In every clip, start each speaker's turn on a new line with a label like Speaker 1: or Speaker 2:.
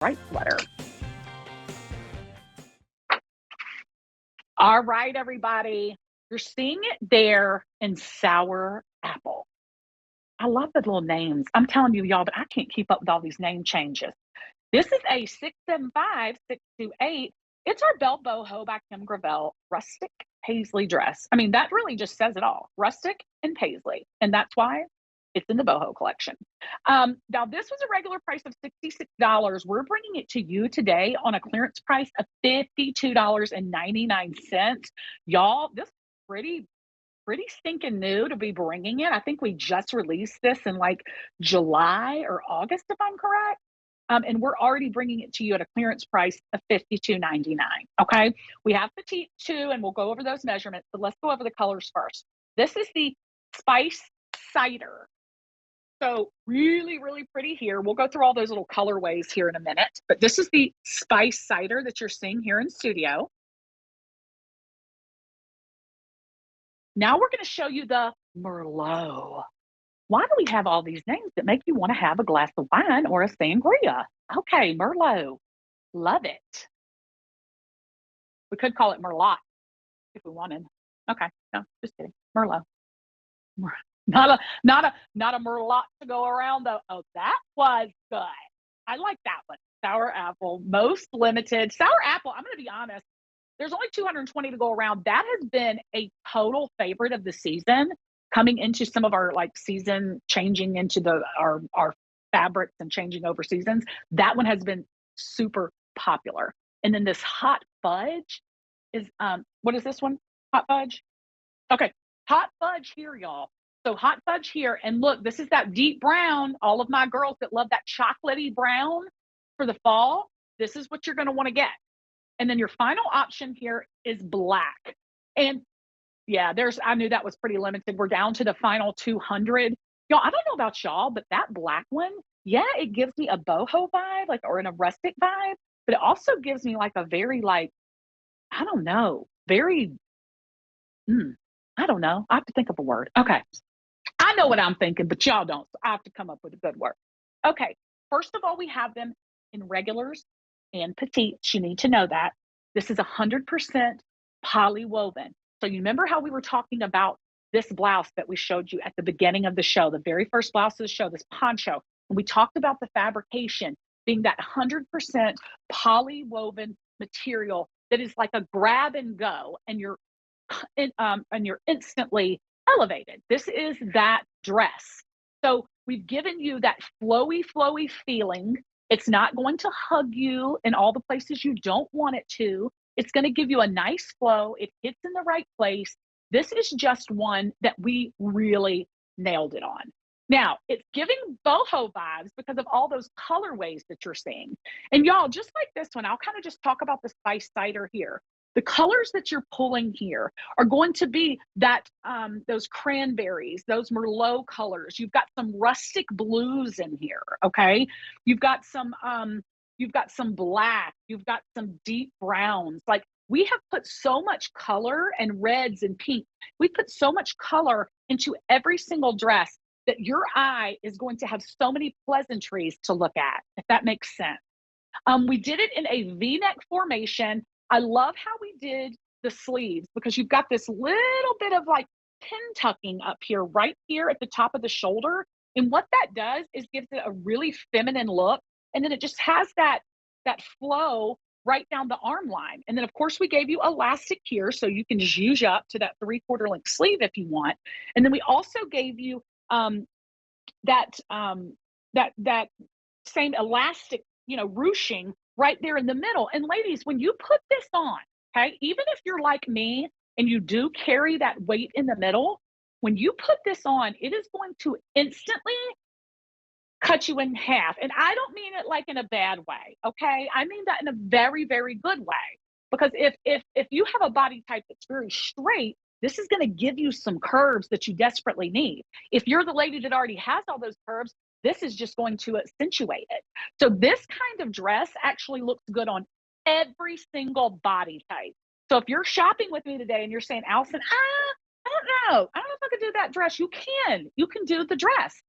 Speaker 1: right sweater. All right, everybody. You're seeing it there in sour apple. I love the little names. I'm telling you, y'all, but I can't keep up with all these name changes. This is a 675-628. It's our Belle Boho by Kim Gravel rustic paisley dress. I mean, that really just says it all. Rustic and paisley. And that's why it's in the boho collection. Now, this was a regular price of $66. We're bringing it to you today on a clearance price of $52.99. Y'all, this is pretty stinking new to be bringing it. I think we just released this in like July or August, if I'm correct. And we're already bringing it to you at a clearance price of $52.99. Okay, we have petite too, and we'll go over those measurements. But let's go over the colors first. This is the Spice Cider. So really, really pretty here. We'll go through all those little colorways here in a minute. But this is the Spice Cider that you're seeing here in studio. Now we're going to show you the Merlot. Why do we have all these names that make you want to have a glass of wine or a sangria? Okay, Merlot. Love it. We could call it Merlot if we wanted. Okay, no, just kidding. Merlot. Not a Merlot to go around though. Oh, that was good. I like that one. Sour apple, most limited. Sour apple, I'm going to be honest. There's only 220 to go around. That has been a total favorite of the season, coming into some of our like season, changing into our fabrics and changing over seasons. That one has been super popular. And then this hot fudge is what is this one? Hot fudge? Okay, hot fudge here, y'all. So hot fudge here, and look, this is that deep brown. All of my girls that love that chocolatey brown for the fall, this is what you're going to want to get. And then your final option here is black. And yeah, I knew that was pretty limited. We're down to the final 200. Y'all, I don't know about y'all, but that black one, yeah, it gives me a boho vibe, like, or in a rustic vibe, but it also gives me like a very like, I don't know, very, I don't know. I have to think of a word. Okay. I know what I'm thinking, but y'all don't. So I have to come up with a good word. Okay. First of all, we have them in regulars and petites. You need to know that. This is 100% poly woven. So you remember how we were talking about this blouse that we showed you at the beginning of the show, the very first blouse of the show, this poncho. And we talked about the fabrication being that 100% poly woven material that is like a grab and go, and you're instantly elevated. This is that dress. So we've given you that flowy feeling. It's not going to hug you in all the places you don't want it to. It's going to give you a nice flow. It hits in the right place. This is just one that we really nailed it on. Now, it's giving boho vibes because of all those colorways that you're seeing. And y'all, just like this one, I'll kind of just talk about the Spice Cider here. The colors that you're pulling here are going to be that those cranberries, those Merlot colors. You've got some rustic blues in here, okay? You've got some black, you've got some deep browns. Like, we have put so much color, and reds and pink. We put so much color into every single dress that your eye is going to have so many pleasantries to look at, if that makes sense. We did it in a V-neck formation. I love how we did the sleeves because you've got this little bit of like pin tucking up here, right here at the top of the shoulder. And what that does is gives it a really feminine look. And then it just has that flow right down the arm line. And then of course we gave you elastic here, so you can zhuzh up to that 3/4 length sleeve if you want. And then we also gave you that same elastic, ruching right there in the middle. And ladies, when you put this on, okay, even if you're like me and you do carry that weight in the middle, when you put this on, it is going to instantly cut you in half. And I don't mean it like in a bad way, okay? I mean that in a very, very good way. Because if you have a body type that's very straight, this is going to give you some curves that you desperately need. If you're the lady that already has all those curves, this is just going to accentuate it. So this kind of dress actually looks good on every single body type. So if you're shopping with me today and you're saying, Allison, I don't know if I could do that dress. You can do the dress.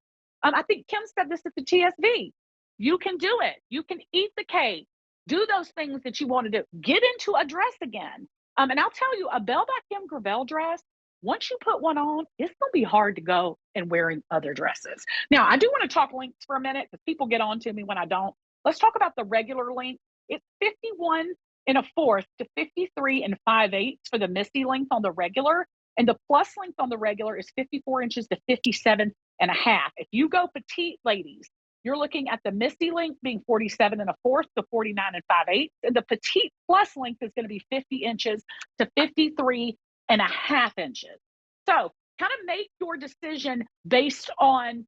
Speaker 1: I think Kim said this at the TSV. You can do it. You can eat the cake. Do those things that you want to do. Get into a dress again. And I'll tell you, a Belle by Kim Gravel dress, once you put one on, it's going to be hard to go and wearing other dresses. Now, I do want to talk lengths for a minute because people get on to me when I don't. Let's talk about the regular length. It's 51 and a fourth to 53 and 5/8 for the Missy length on the regular. And the plus length on the regular is 54 inches to 57 and a half. If you go petite, ladies, you're looking at the Misty length being 47 and a fourth to 49 and 5/8. And the petite plus length is going to be 50 inches to 53 and a half inches. So kind of make your decision based on,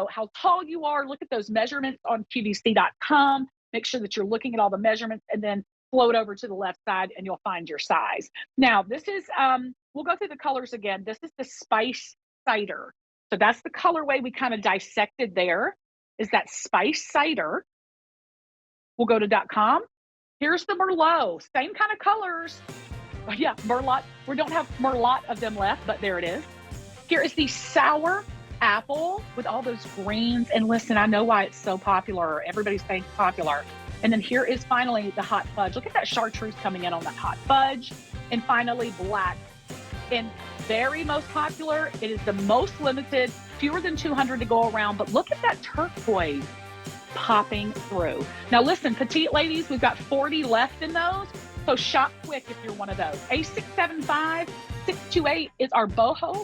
Speaker 1: how tall you are. Look at those measurements on QVC.com. Make sure that you're looking at all the measurements and then float over to the left side and you'll find your size. Now, this is, we'll go through the colors again. This is the Spice Cider. So that's the colorway we kind of dissected there, is that Spice Cider. We'll go to .com. Here's the Merlot, same kind of colors. Yeah, Merlot. We don't have Merlot of them left, but there it is. Here is the Sour Apple with all those greens. And listen, I know why it's so popular. Everybody's saying it's popular. And then here is finally the Hot Fudge. Look at that chartreuse coming in on that Hot Fudge. And finally, Black. And very most popular, it is the most limited, fewer than 200 to go around. But look at that turquoise popping through. Now listen, petite ladies, we've got 40 left in those. So shop quick if you're one of those. A675-628 is our boho